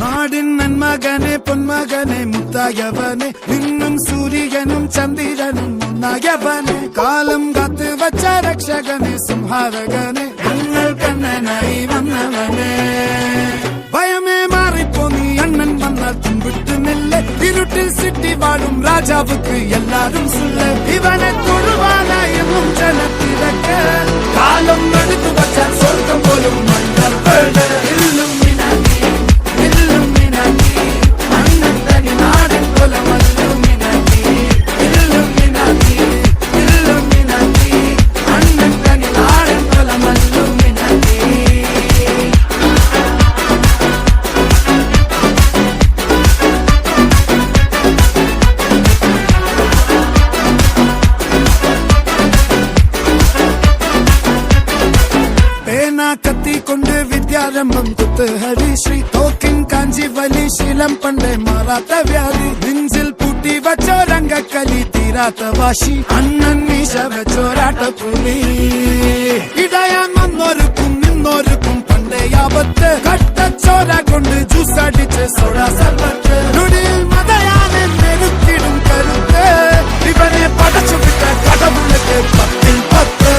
നാടിൻ നന്മകനെ പൊന്മകനെ മുത്തായവനെ നിന്നും സൂര്യനും ചന്ദ്രനും ഒന്നായവനെ കാലം കാത്ത് വച്ച രക്ഷകനെ സംഹാരകനെ ഞങ്ങൾ കണ്ണനായി വന്നവനെ ഭയമേ മാറിപ്പോ നീ അണ്ണൻ വന്നാൽ തുമ്പിട്ട് നെല്ല് ഇരുട്ടിൽ സിറ്റി വാഴും രാജാവുക്ക് എല്ലാരും സുല്ല് ഇവനെ തൊഴുവാനായും ജനത്തിരക്ക് കാലം എടുത്തു വച്ചാൽ സ്വർഗം പോലും മണ്ണൽ വീട് കത്തിക്കൊണ്ട് വിദ്യാരംഭം കുത്ത് ഹരിശ്രീ തോക്കിൻ കാഞ്ചി വലി ശീലം പണ്ടേ മാറാത്ത വ്യാധി നെഞ്ചിൽ പൂട്ടി വച്ചോരംഗക്കലി തീരാത്ത വാശി അണ്ണൻ മീശ വെച്ചോരാട്ട പുലി ഇടയാൻ വന്നോരുക്കും നിന്നോരുക്കും പണ്ടേ ആപത്ത് കട്ടച്ചോര കൊണ്ട് ജ്യൂസ് അടിച്ച് സോഡ സർബത്ത് നുടിയിൽ മതയാനെ നെരുത്തിടും കരുത്ത് ഇവനെ പടച്ചു വിട്ട കടവുള്ളക്ക് 10-10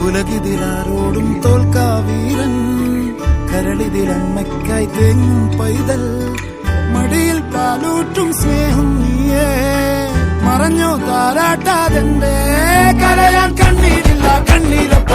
ഉലകിതിലാരോടും തോൽക്കാവീരൻ കരളിതിലമ്മയ്ക്കായി തേങ്ങും പൈതൽ മടിയിൽ പാലൂട്ടും സ്നേഹം നീയേ മറഞ്ഞോ താരാട്ടാതെന്റെ കരയാൻ കണ്ണീരില്ല കണ്ണീരൊപ്പം